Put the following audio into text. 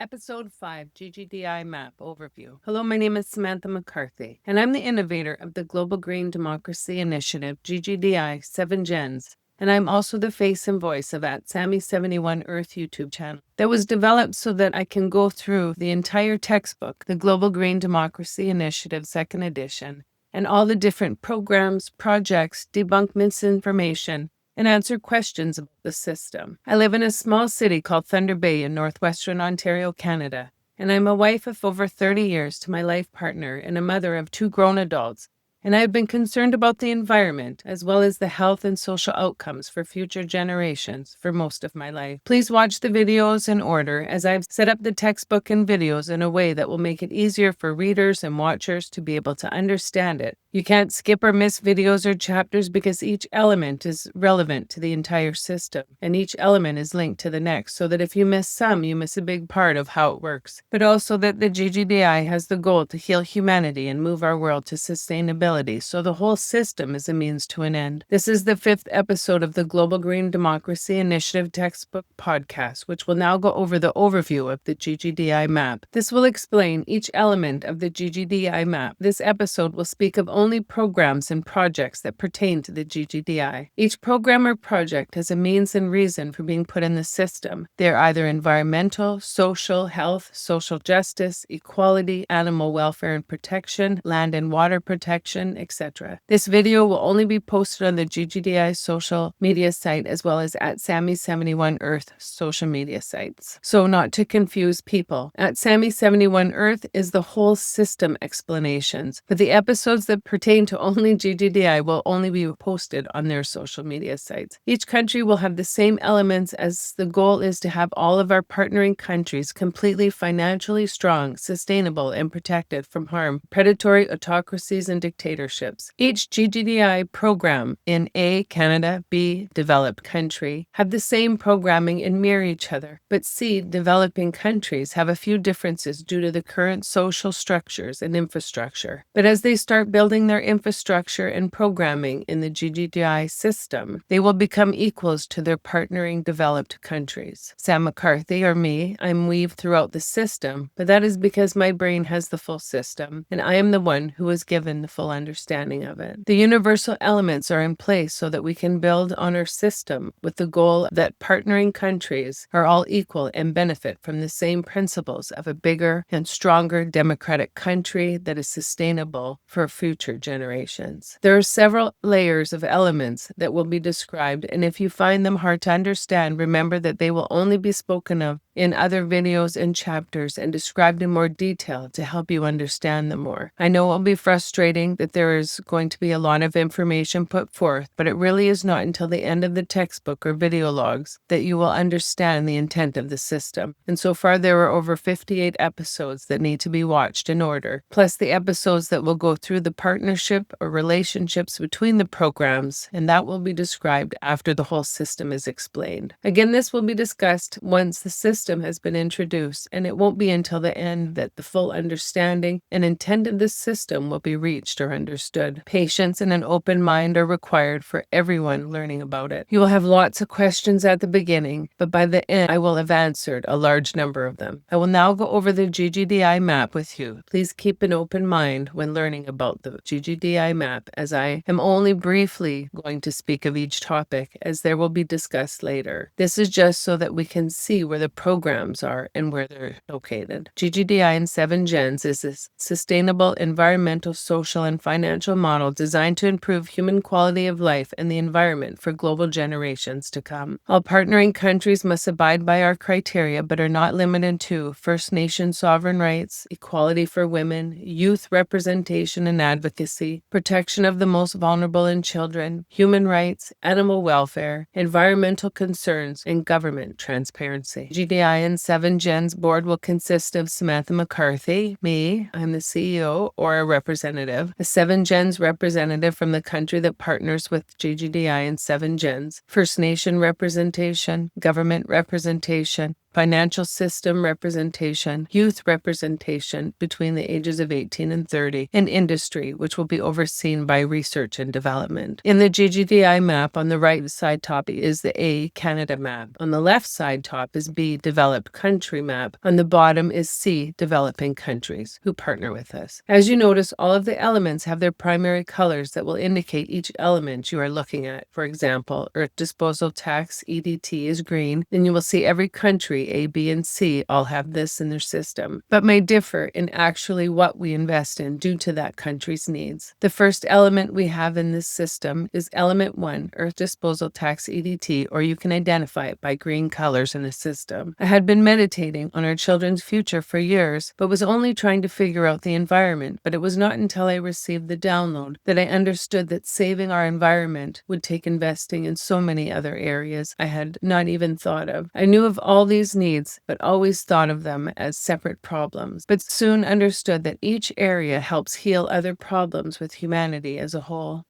Episode 5 GGDI Map Overview. Hello, my name is Samantha McCarthy, and I'm the innovator of the Global Green Democracy Initiative, GGDI 7 Gens, and I'm also the face and voice of at Sammy71 Earth YouTube channel that was developed so that I can go through the entire textbook, the Global Green Democracy Initiative 2nd edition, and all the different programs, projects, debunk misinformation, and answer questions about the system. I live in a small city called Thunder Bay in northwestern Ontario, Canada, and I'm a wife of over 30 years to my life partner and a mother of 2 grown adults. And I have been concerned about the environment as well as the health and social outcomes for future generations for most of my life. Please watch the videos in order as I've set up the textbook and videos in a way that will make it easier for readers and watchers to be able to understand it. You can't skip or miss videos or chapters because each element is relevant to the entire system, and each element is linked to the next, so that if you miss some, you miss a big part of how it works. But also that the GGDI has the goal to heal humanity and move our world to sustainability, so the whole system is a means to an end. This is the 5th episode of the Global Green Democracy Initiative textbook podcast, which will now go over the overview of the GGDI map. This will explain each element of the GGDI map. This episode will speak of only programs and projects that pertain to the GGDI. Each program or project has a means and reason for being put in the system. They are either environmental, social, health, social justice, equality, animal welfare and protection, land and water protection, etc. This video will only be posted on the GGDI social media site as well as at Sammy71 Earth social media sites. So not to confuse people, at Sammy71 Earth is the whole system explanations, but the episodes that pertain to only GGDI will only be posted on their social media sites. Each country will have the same elements as the goal is to have all of our partnering countries completely financially strong, sustainable, and protected from harm, predatory autocracies and dictatorships. Each GGDI program in A, Canada, B, developed country, have the same programming and mirror each other, but C, developing countries have a few differences due to the current social structures and infrastructure. But as they start building their infrastructure and programming in the GGDI system, they will become equals to their partnering developed countries. Sam McCarthy, or me, I'm weaved throughout the system, but that is because my brain has the full system, and I am the one who was given the full understanding of it. The universal elements are in place so that we can build on our system with the goal that partnering countries are all equal and benefit from the same principles of a bigger and stronger democratic country that is sustainable for future generations. There are several layers of elements that will be described, and if you find them hard to understand, remember that they will only be spoken of in other videos and chapters and described in more detail to help you understand them more. I know it will be frustrating that there is going to be a lot of information put forth, but it really is not until the end of the textbook or video logs that you will understand the intent of the system. And so far there are over 58 episodes that need to be watched in order, plus the episodes that will go through the partnership or relationships between the programs, and that will be described after the whole system is explained. Again, this will be discussed once the system has been introduced, and it won't be until the end that the full understanding and intent of the system will be reached or understood. Patience and an open mind are required for everyone learning about it. You will have lots of questions at the beginning, but by the end I will have answered a large number of them. I will now go over the GGDI map with you. Please keep an open mind when learning about the GGDI map, as I am only briefly going to speak of each topic, as there will be discussed later. This is just so that we can see where the programs are and where they're located. GGDI in 7 Gens is a sustainable environmental, social, and financial model designed to improve human quality of life and the environment for global generations to come. All partnering countries must abide by our criteria, but are not limited to First Nation sovereign rights, equality for women, youth representation and advocacy, protection of the most vulnerable and children, human rights, animal welfare, environmental concerns, and government transparency. GDI and 7 Gens board will consist of Samantha McCarthy, me, I'm the CEO or a representative, a 7 Gens representative from the country that partners with GGDI and 7 Gens, First Nation representation, government representation, financial system representation, youth representation between the ages of 18 and 30, and industry, which will be overseen by research and development. In the GGDI map, on the right side top is the A, Canada map. On the left side top is B, developed country map. On the bottom is C, developing countries, who partner with us. As you notice, all of the elements have their primary colors that will indicate each element you are looking at. For example, Earth Disposal Tax, EDT, is green, then you will see every country, A, B, and C, all have this in their system, but may differ in actually what we invest in due to that country's needs. The first element we have in this system is element 1, Earth Disposal Tax, EDT, or you can identify it by green colors in the system. I had been meditating on our children's future for years, but was only trying to figure out the environment, but it was not until I received the download that I understood that saving our environment would take investing in so many other areas I had not even thought of. I knew of all these needs, but always thought of them as separate problems, but soon understood that each area helps heal other problems with humanity as a whole.